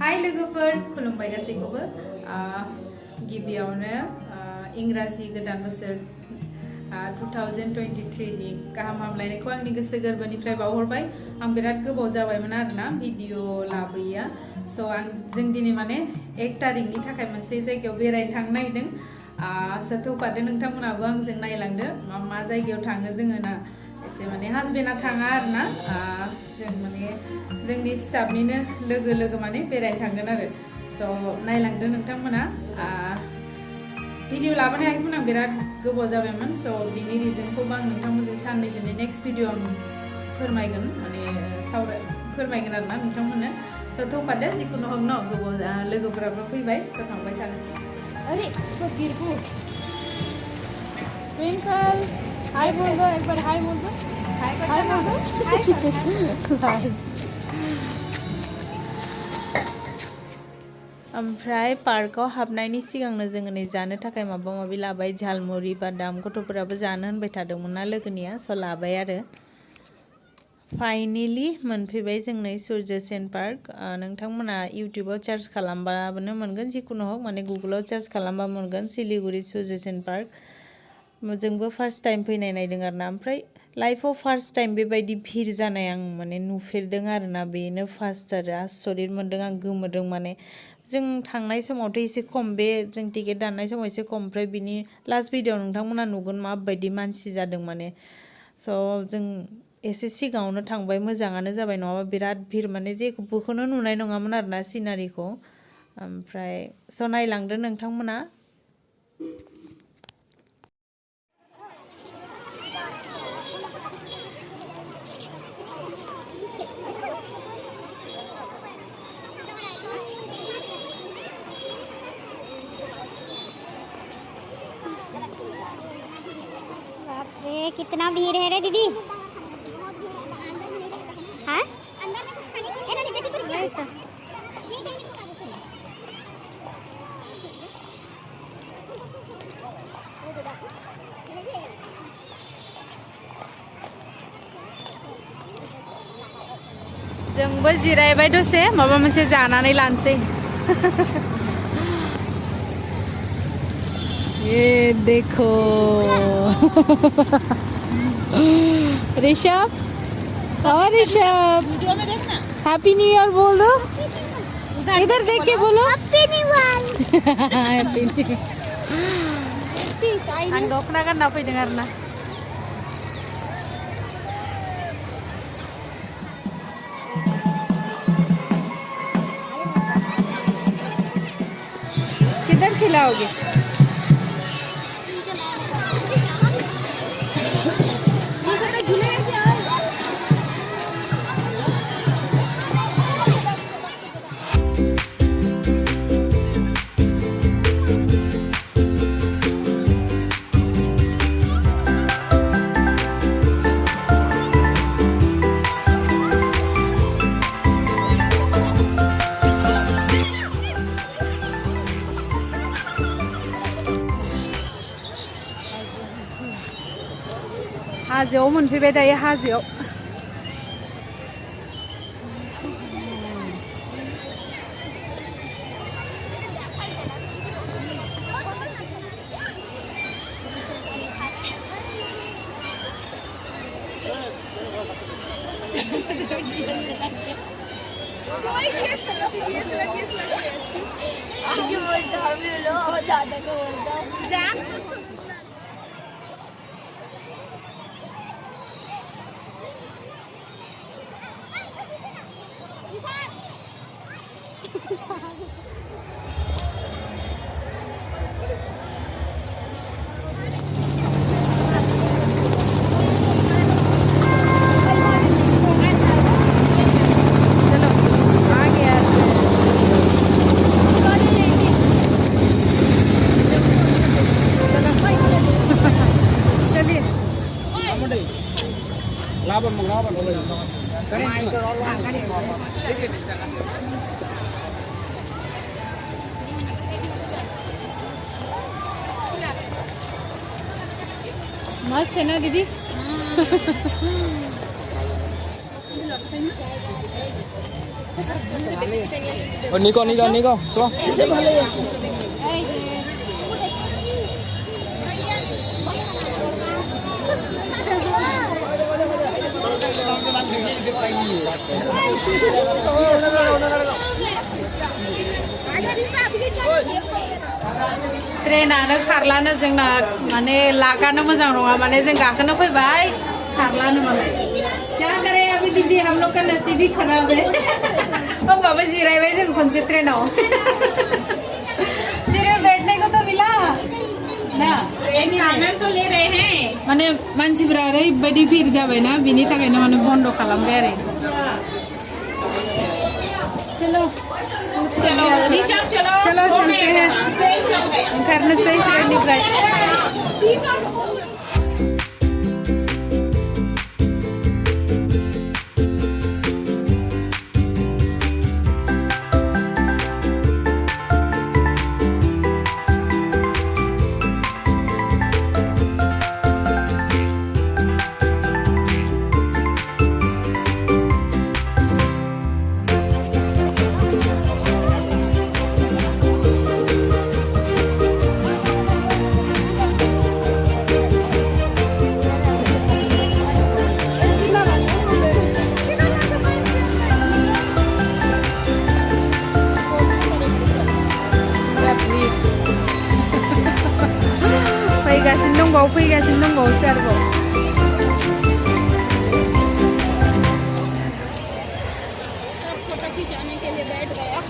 हाय लोगोफोर खुलुमबाय गासैखौबो गिबियावनो इंराजि गोदान बोसोर 2023 नि गाहाम हामलायनायखौ आंनि गोसो गोरबोनिफ्राय बावहरबाय। आं बिराद गोबाव जाबायमोन आरोना भिडिअ लाबोयिया। स' जों दिनै माने 1 तारिखनि थाखाय मोनसे जायगायाव बेरायनो थांनो नागिरदों। सोथौफादो नोंथांमोनाबो आंजों नायलांदो मा जायगायाव थाङो जोङो ना। एसे माने हासबेन्डआ थाङा आरोना जों माने जोंनि स्टाफनिनो लोगो माने बेरायनो थांगोन आरो। स' नायलांदो नोंथांमोना। भिडिअ लाबोनो हायाखैमोन आं बिराद गोबाव जाबायमोन। स' बिनि रिजनखौबो आं नोंथांमोनजों साननैसोनि नेक्स्ट भिडिअ आं फोरमायगोन माने फोरमायगोन आरोना नोंथांमोननो। स' थौफादो जिखुनु हक न गोबाव लोगोफोराबो फैबाय। स' थांबाय थानोसै। अरे गिरगु ट्विंकल हाय बोल दो, एक बार हाय बोल दो। हाय बोल दो। हाय ओमफ्राय पार्कआव हाबनायनि सिगांनो जोङो नै जानो थाखाय माबा माबि लाबाय, झालमुरि बादाम। गथ'फोराबो जानो होनबाय थादोंमोन ना लोगोनिया, स' लाबाय आरो। फाइनेलि मोनफैबाय जों नै सुर्य सेन पार्क। नोंथांमोना इउटुबाव सार्च खालामबानो मोनगोन, जिखुनु हक माने गुगोलाव सार्च खालामबा मोनगोन सिलिगुरि सुर्य सेन पार्क। जोंबो फार्स्ट टाइम फैनाय नायदों आरोना। ओमफ्राय लाइफआव फार्स्ट टाइम बेबायदि भिर जानाय आं माने नुफेरदों आरोना। बेनो फार्स्ट आरो आसरित मोनदों आं, गोमोदों माने। जों थांनाय समावथ' एसे खम, बे जों टिकेट दाननाय समाव एसे खम। ओमफ्राय बिनि लास्ट भिडिअ नोंथांमोना नुगोन माबायदि मानसि जादों माने। स' जों एसे सिगाङावनो थांबाय, मोजाङानो जाबाय, नङाबा बिराद भिर माने जेबोखौनो नुनाय नङामोन आरोना सिनारिखौ। ओमफ्राय स' नायलांदो नोंथांमोना। कितना भीड़ है रे दीदी। हाँ जोंबो जिरायबाय दसे, माबा मोनसे जानानै लानोसै। ये देखो ऋषभ, और ऋषभ हैप्पी न्यू ईयर बोल दो। इधर देख के बोलो happy new year. Happy new year. आं दखना गानना फैदों आरोना। किधर खिलाओगे? हाजोआव मोनफैबाय दायो, हाजोआव। मस्त है ना दीदी? Niko, coba. ट्रेनानो खारलानो जोंना माने लागानो मोजां नङा माने जों गाखोनो फैबाय खारलानो माने क्या करे अभी दीदी हम लोग का नसीब ही खराब है अब बाबा जिरायबाय जों खनसे ट्रेनाव फिर बैठने को तो मिला ना ट्रेन आनंद तो ले रहे हैं माने मानसिफोरा ओरैबायदि भिर जाबायना बिनि थाखायनो माने बन्द खालामबाय आरो चलो चलो चलो चलते हैं करनोसै ट्रेननिफ्राय फैगासिनो दंबावोसो आरोबाव फोटो खिंचाने के लिए बैठ गया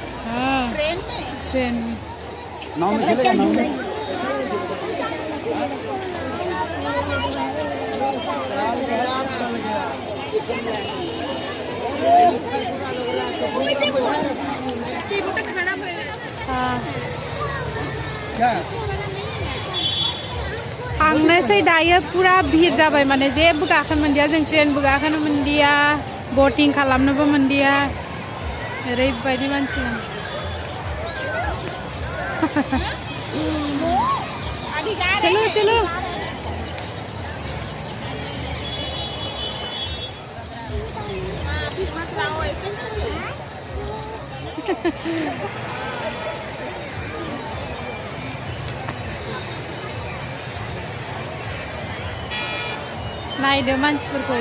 ट्रेन में नाव में चलेगा नाव में थांनोसै दायो पुरा भिर जाबाय माने जेबो गाखोनो मोनदिया जों ट्रेनबो गाखोनो मोनदिया बोटिं खालामनोबो मोनदिया ओरैबायदि मानसि चलो चलो नायदो मानसिफोरखौ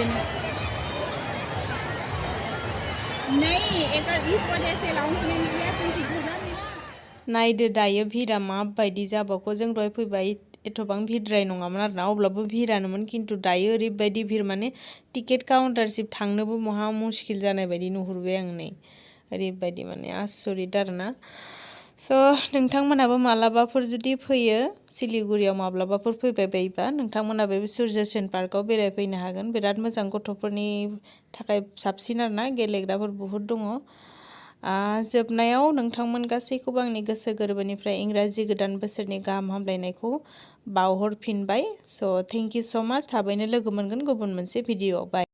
नायदो दायो भिरा माबायदि जाबावखौ जों दहाय फैबाय एथबां भिरद्राय नङामोन आरोना अब्लाबो भिरानोमोन खिन्थु दायो ओरैबायदि भिर माने टिकेट काउन्टारसिम थांनोबो महा मुस्किल जानाय बायदि नुहुरबाय आं नै ओरैबायदि माने आसरित आरोना स' नोंथांमोनाबो मालाबाफोर जुदि फैयो सिलिगुरियाव माब्लाबाफोर फैबाय बायोबा नोंथांमोना बे सूर्यसेन पार्कआव बेरायफैनो हागोन बिराद मोजां गथ'फोरनि थाखाय साबसिन आरोना गेलेग्राफोर बुहुद दङ जोबनायाव नोंथांमोन गासैखौबो आंनि गोसो गोरबोनिफ्राय इंराजि गोदान बोसोरनि गाहाम हामलायनायखौ बावहरफिनबाय स' थेंक इउ स' माच थाबैनो लोगो मोनगोन गुबुन मोनसे भिडिअ'आव बाय